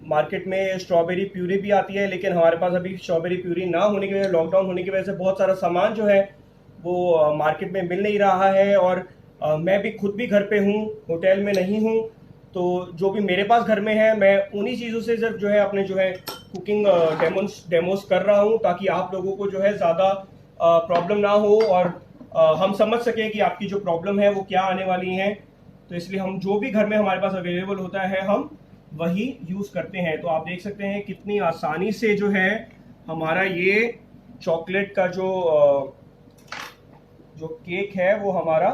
मार्केट में स्ट्रॉबेरी प्यूरी भी आती है, लेकिन हमारे पास अभी स्ट्रॉबेरी प्यूरी ना होने की वजह, लॉकडाउन होने की वजह से बहुत सारा सामान जो है वो मार्केट में मिल नहीं रहा है। और मैं भी खुद भी घर पे हूँ, होटल में नहीं हूँ, तो जो भी मेरे पास घर में है मैं उन्हीं चीज़ों से सिर्फ जो है अपने जो है कुकिंग डेमोस कर रहा हूँ, ताकि आप लोगों को जो है ज़्यादा प्रॉब्लम ना हो और हम समझ सकें कि आपकी जो प्रॉब्लम है वो क्या आने वाली है। तो इसलिए हम जो भी घर में हमारे पास अवेलेबल होता है हम वही यूज़ करते हैं। तो आप देख सकते हैं कितनी आसानी से जो है हमारा ये चॉकलेट का जो केक है वो हमारा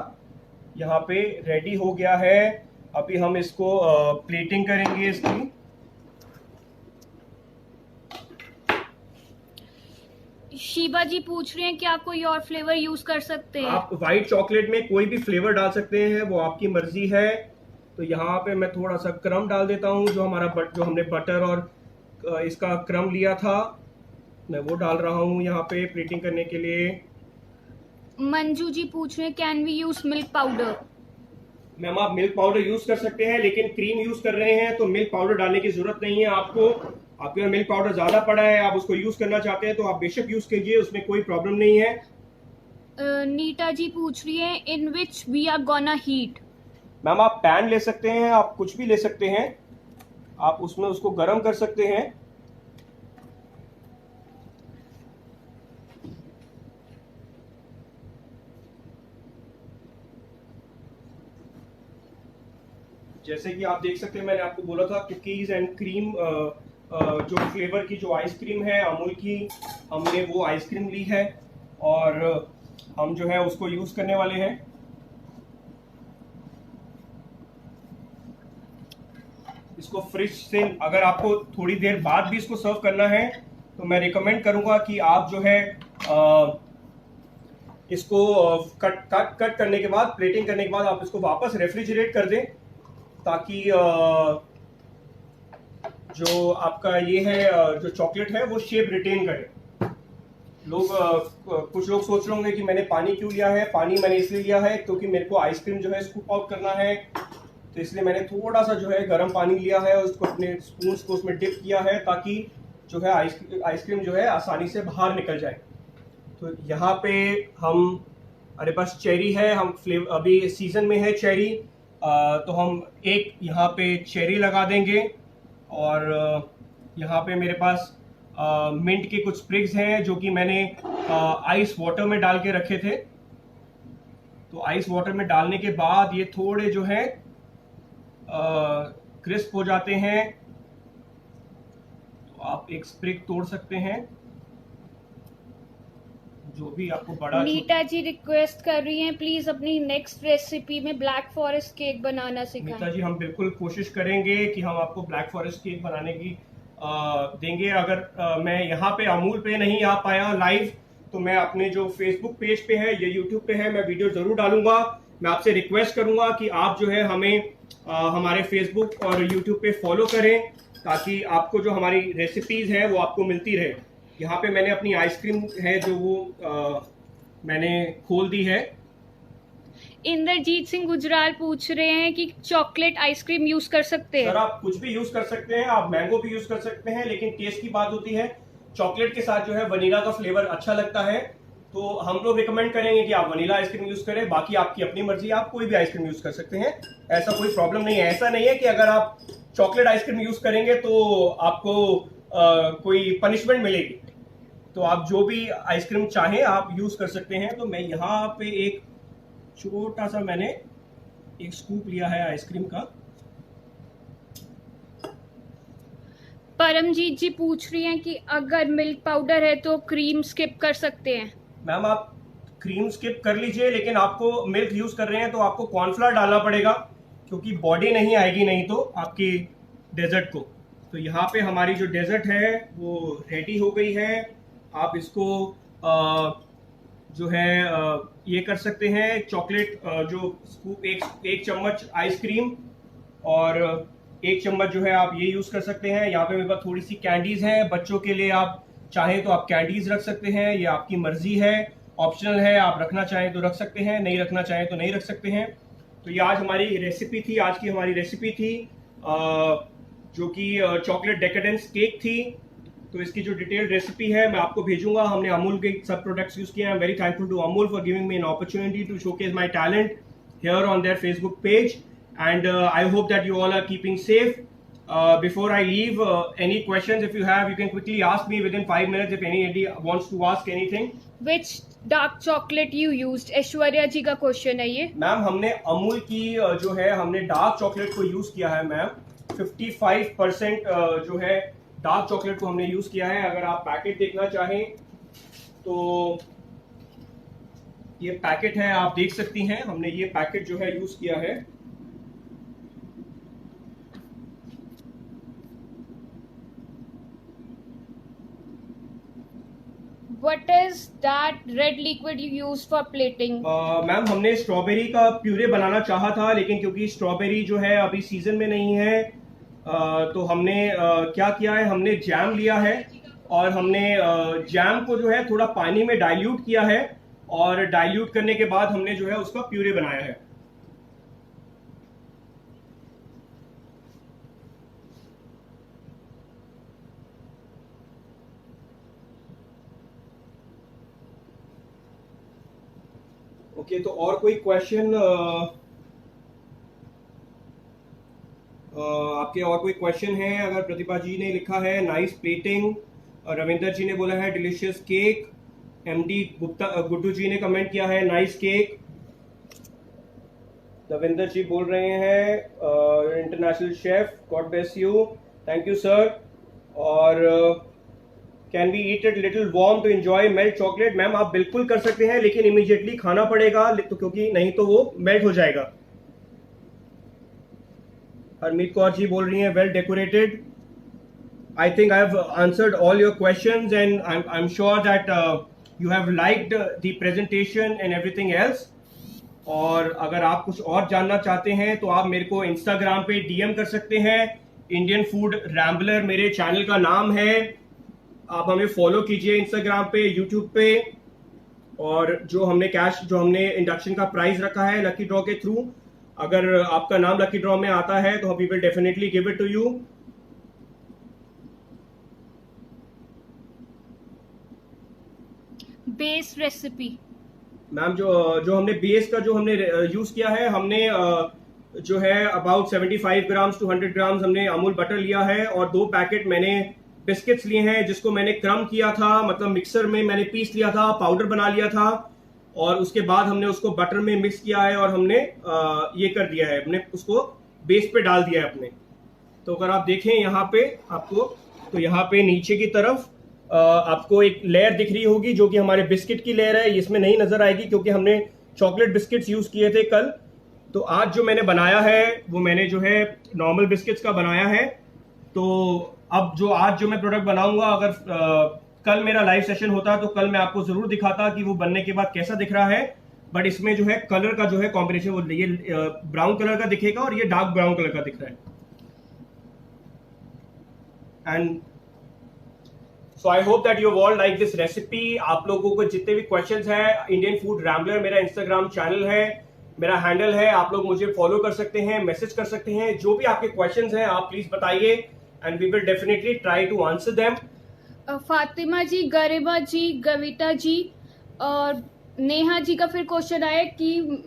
यहाँ पे रेडी हो गया है। अभी हम इसको प्लेटिंग करेंगे इसकी। शीबा जी पूछ रहे हैं कि आप कोई और फ्लेवर यूज कर सकते हैं? आप व्हाइट चॉकलेट में कोई भी फ्लेवर डाल सकते हैं, वो आपकी मर्जी है। तो यहाँ पे मैं थोड़ा सा क्रम डाल देता हूँ, जो हमने बटर और इसका क्रम लिया था मैं वो डाल रहा हूँ यहाँ पे प्लेटिंग करने के लिए। मंजू जी पूछ रहे हैं can we use milk powder? Ma'am, आप मिल्क पाउडर यूज कर सकते हैं, लेकिन क्रीम यूज कर रहे हैं तो मिल्क पाउडर डालने की जरूरत नहीं है आपको। आपके पास मिल्क पाउडर ज्यादा पड़ा है, आप उसको यूज करना चाहते हैं तो आप बेशक यूज कीजिए, उसमें कोई प्रॉब्लम नहीं है। नीता जी पूछ रही है in which we are gonna heat? Ma'am, आप पैन ले सकते हैं, आप कुछ भी ले सकते हैं, आप उसमें उसको गर्म कर सकते हैं। जैसे कि आप देख सकते हैं मैंने आपको बोला था कुकीज एंड क्रीम, जो फ्लेवर की जो आइसक्रीम है अमूल की, हमने वो आइसक्रीम ली है और हम जो है उसको यूज करने वाले हैं। इसको फ्रिज से अगर आपको थोड़ी देर बाद भी इसको सर्व करना है तो मैं रिकमेंड करूंगा कि आप जो है इसको कट करने के बाद, प्लेटिंग करने के बाद आप इसको वापस रेफ्रिजरेट कर दें, ताकि जो आपका ये है जो चॉकलेट है वो शेप रिटेन करे। कुछ लोग सोच रहे होंगे कि मैंने पानी क्यों लिया है। पानी मैंने इसलिए लिया है क्योंकि मेरे को आइसक्रीम जो है स्कूप आउट करना है, तो इसलिए मैंने थोड़ा सा जो है गर्म पानी लिया है और उसको अपने स्पून को उसमें डिप किया है, ताकि जो है आइसक्रीम जो है आसानी से बाहर निकल जाए। तो यहाँ पे हमारे पास चेरी है, हम फ्लेवर अभी सीजन में है चेरी, तो हम एक यहाँ पे चेरी लगा देंगे। और यहाँ पे मेरे पास मिंट के कुछ स्प्रिग्स हैं जो कि मैंने आइस वाटर में डाल के रखे थे। तो आइस वाटर में डालने के बाद ये थोड़े जो है क्रिस्प हो जाते हैं, तो आप एक स्प्रिग तोड़ सकते हैं, जो भी आपको बड़ा। नीता जी रिक्वेस्ट कर रही हैं प्लीज अपनी नेक्स्ट रेसिपी में ब्लैक फॉरेस्ट केक बनाना सिखाएं। नीता जी हम बिल्कुल कोशिश करेंगे कि हम आपको ब्लैक फॉरेस्ट केक बनाने की देंगे। अगर मैं यहाँ पे अमूल पे नहीं आ पाया लाइव, तो मैं अपने जो फेसबुक पेज पे है या यूट्यूब पे है मैं वीडियो जरूर डालूंगा। मैं आपसे रिक्वेस्ट करूंगा कि आप जो है हमें हमारे फेसबुक और यूट्यूब पे फॉलो करें, ताकि आपको जो हमारी रेसिपीज है वो आपको मिलती रहे। यहाँ पे मैंने अपनी आइसक्रीम है जो वो मैंने खोल दी है। इंद्रजीत सिंह गुजराल पूछ रहे हैं कि चॉकलेट आइसक्रीम यूज कर सकते हैं। सर आप कुछ भी यूज कर सकते हैं, आप मैंगो भी यूज कर सकते हैं, लेकिन टेस्ट की बात होती है। चॉकलेट के साथ जो है वनीला का फ्लेवर अच्छा लगता है, तो हम लोग रिकमेंड करेंगे कि आप वनीला आइसक्रीम यूज करें। बाकी आपकी अपनी मर्जी, आप कोई भी आइसक्रीम यूज कर सकते हैं, ऐसा कोई प्रॉब्लम नहीं है। ऐसा नहीं है कि अगर आप चॉकलेट आइसक्रीम यूज करेंगे तो आपको कोई पनिशमेंट मिलेगी। तो आप जो भी आइसक्रीम चाहें आप यूज कर सकते हैं। तो मैं यहाँ पे एक छोटा सा मैंने एक स्कूप लिया है आइसक्रीम का। परमजीत जी पूछ रही हैं कि अगर मिल्क पाउडर है तो क्रीम स्किप कर सकते हैं। मैम आप क्रीम स्किप कर लीजिए, लेकिन आपको मिल्क यूज कर रहे हैं तो आपको कॉर्नफ्लावर डालना पड़ेगा, क्योंकि बॉडी नहीं आएगी नहीं तो आपकी डेजर्ट को। तो यहाँ पे हमारी जो डेजर्ट है वो रेडी हो गई है। आप इसको जो है ये कर सकते हैं, चॉकलेट जो स्कूप एक चम्मच आइसक्रीम और एक चम्मच जो है आप ये यूज कर सकते हैं। यहाँ पे मेरे पास थोड़ी सी कैंडीज हैं बच्चों के लिए, आप चाहें तो आप कैंडीज रख सकते हैं, ये आपकी मर्जी है, ऑप्शनल है। आप रखना चाहें तो रख सकते हैं, नहीं रखना चाहें तो नहीं रख सकते हैं। तो ये आज हमारी रेसिपी थी, आज की हमारी रेसिपी थी जो कि चॉकलेट डेकेडेंस केक थी। तो इसकी जो डिटेल्ड रेसिपी है मैं आपको भेजूंगा। हमने अमूल के सब प्रोडक्ट्स यूज किए हैं। I am very thankful to Amul for giving me an opportunity to showcase my talent here on their Facebook page, and I hope that you all are keeping safe. Before I leave, any questions if you have, you can quickly ask me within 5 minutes if anybody wants to ask anything. Which dark chocolate you used? Aishwarya ji का क्वेश्चन है ये। मैम हमने अमूल की जो है हमने डार्क चॉकलेट को यूज किया है मैम। 55% जो है डार्क चॉकलेट को हमने यूज किया है। अगर आप पैकेट देखना चाहें तो ये पैकेट है, आप देख सकती हैं। हमने ये पैकेट जो है यूज किया है। What is that red liquid you use for plating? Ma'am हमने स्ट्रॉबेरी का प्यूरे बनाना चाहा था, लेकिन क्योंकि स्ट्रॉबेरी जो है अभी सीजन में नहीं है, तो हमने क्या किया है, हमने जैम लिया है और हमने जैम को जो है थोड़ा पानी में डाइल्यूट किया है, और डाइल्यूट करने के बाद हमने जो है उसका प्यूरे बनाया है। ओके, तो और कोई क्वेश्चन आपके और कोई क्वेश्चन है? अगर प्रतिभा जी ने लिखा है नाइस प्लेटिंग, रविंदर जी ने बोला है डिलीशियस केक, एमडी गुड्डू जी ने कमेंट किया है नाइस केक, रविंदर जी बोल रहे हैं international chef God bless you, thank you sir. और can we eat it little warm to enjoy melt chocolate? Ma'am आप बिल्कुल कर सकते हैं, लेकिन इमीडिएटली खाना पड़ेगा, तो क्योंकि नहीं तो वो मेल्ट हो जाएगा। हरमीत कौर जी बोल रही हैं well decorated. I think I have answered all your questions, and I'm sure that you have liked the presentation and everything else. और अगर आप कुछ और जानना चाहते हैं तो आप मेरे को इंस्टाग्राम पे DM कर सकते हैं. इंडियन फूड रैम्बलर मेरे चैनल का नाम है. आप हमें फॉलो कीजिए इंस्टाग्राम पे, यूट्यूब पे. और जो हमने इंडक्शन का प्राइस रखा है लकी ड्रॉ के थ्रू, अगर आपका नाम लकी ड्रॉ में आता है तो we will definitely give it to you. Base recipe ma'am, जो हमने बेस का जो हमने यूज किया है, हमने जो है अबाउट 75 ग्राम्स टू 100 ग्राम्स हमने अमूल बटर लिया है, और 2 पैकेट मैंने बिस्किट्स लिए हैं जिसको मैंने क्रम किया था, मतलब मिक्सर में मैंने पीस लिया था, पाउडर बना लिया था, और उसके बाद हमने उसको बटर में मिक्स किया है और हमने ये कर दिया है, हमने उसको बेस पे डाल दिया है अपने. तो अगर आप देखें यहाँ पे आपको, तो यहाँ पे नीचे की तरफ आपको एक लेयर दिख रही होगी जो कि हमारे बिस्किट की लेयर है. इसमें नहीं नजर आएगी क्योंकि हमने चॉकलेट बिस्किट्स यूज किए थे कल. तो आज जो मैंने बनाया है वो मैंने जो है नॉर्मल बिस्किट्स का बनाया है. तो अब आज जो मैं प्रोडक्ट बनाऊंगा, अगर कल मेरा लाइव सेशन होता तो कल मैं आपको जरूर दिखाता कि वो बनने के बाद कैसा दिख रहा है. बट इसमें जो है कलर का जो है कॉम्बिनेशन, वो ये ब्राउन कलर का दिखेगा और ये डार्क ब्राउन कलर का दिख रहा है. And so I hope that you all like this recipe. आप लोगों को जितने भी क्वेश्चंस हैं, इंडियन फूड रैम्बलर मेरा इंस्टाग्राम चैनल है, मेरा हैंडल है, आप लोग मुझे फॉलो कर सकते हैं, मैसेज कर सकते हैं. जो भी आपके क्वेश्चंस हैं आप प्लीज बताइए, and we will definitely try to answer them. Fatima ji, Gariba ji, Gavita ji और नेहा जी का फिर क्वेश्चन आया कि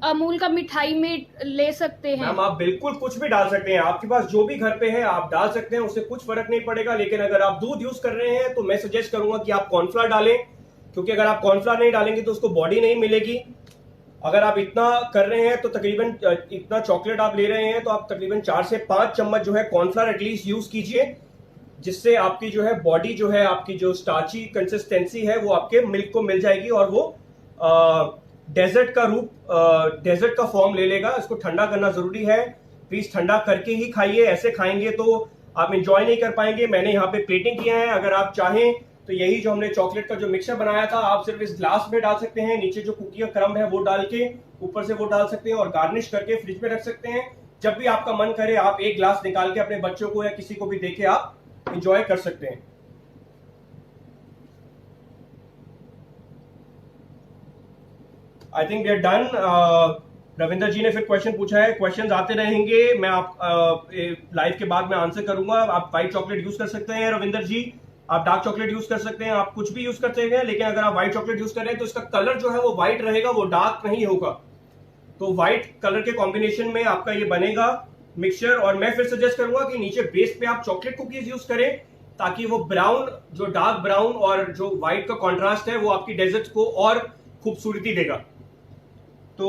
अमूल का मिठाई में ले सकते हैं. मैम, आप बिल्कुल कुछ भी डाल सकते हैं, आपके पास जो भी घर पे है आप डाल सकते हैं, उससे कुछ फर्क नहीं पड़ेगा. लेकिन अगर आप दूध यूज कर रहे हैं तो मैं सजेस्ट करूंगा कि आप कॉर्नफ्लावर डालें, क्योंकि अगर आप कॉर्नफ्लावर नहीं डालेंगे तो उसको बॉडी नहीं मिलेगी. अगर आप इतना कर रहे हैं तो तकरीबन इतना चॉकलेट आप ले रहे हैं तो आप तकरीबन 4 से 5 चम्मच जो है कॉर्नफ्लावर एटलीस्ट यूज कीजिए, जिससे आपकी जो है बॉडी जो है, आपकी जो स्टार्ची कंसिस्टेंसी है वो आपके मिल्क को मिल जाएगी और वो डेजर्ट का रूप, डेजर्ट का फॉर्म ले लेगा. इसको ठंडा करना जरूरी है. प्लीज ठंडा करके ही खाइए, ऐसे खाएंगे तो आप एंजॉय नहीं कर पाएंगे. मैंने यहाँ पे प्लेटिंग किया है. अगर आप चाहें तो यही जो हमने चॉकलेट का जो मिक्सचर बनाया था आप सिर्फ इस ग्लास में डाल सकते हैं, नीचे जो कुकी का क्रम्ब है वो डाल के ऊपर से वो डाल सकते हैं और गार्निश करके फ्रिज में रख सकते हैं. जब भी आपका मन करे आप एक ग्लास निकाल के अपने बच्चों को या किसी को भी देके आप एंजॉय कर सकते हैं. I think we are done. Ravinder ji ने फिर क्वेश्चन पूछा है, क्वेश्चंस आते रहेंगे, मैं आप लाइव के बाद में आंसर करूंगा. आप व्हाइट चॉकलेट यूज कर सकते हैं रविंदर जी, आप डार्क चॉकलेट यूज कर सकते हैं, आप कुछ भी यूज करते हैं. लेकिन अगर आप व्हाइट चॉकलेट यूज कर रहे हैं तो इसका कलर जो है वो व्हाइट रहेगा, वो डार्क नहीं होगा. तो व्हाइट कलर के कॉम्बिनेशन में आपका ये बनेगा मिक्सचर. और मैं फिर सजेस्ट करूंगा कि नीचे बेस पे आप चॉकलेट कुकीज यूज करें, ताकि वो ब्राउन, जो डार्क ब्राउन और जो व्हाइट का कॉन्ट्रास्ट है वो आपकी डेजर्ट को और खूबसूरती देगा. तो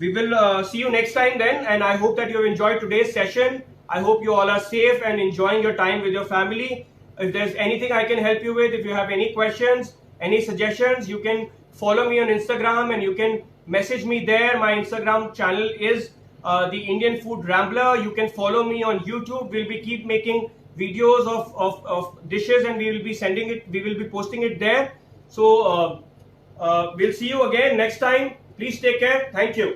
we will see you next time then, and I hope that you have enjoyed today's session. I hope you all are safe and enjoying your time with your family. If there's anything I can help you with, if you have any questions, any suggestions, you can follow me on Instagram and you can message me there. My Instagram channel is the Indian Food Rambler. You can follow me on YouTube. We'll be keep making videos of dishes, and we will be posting it there. So we'll see you again next time. Please take care. Thank you.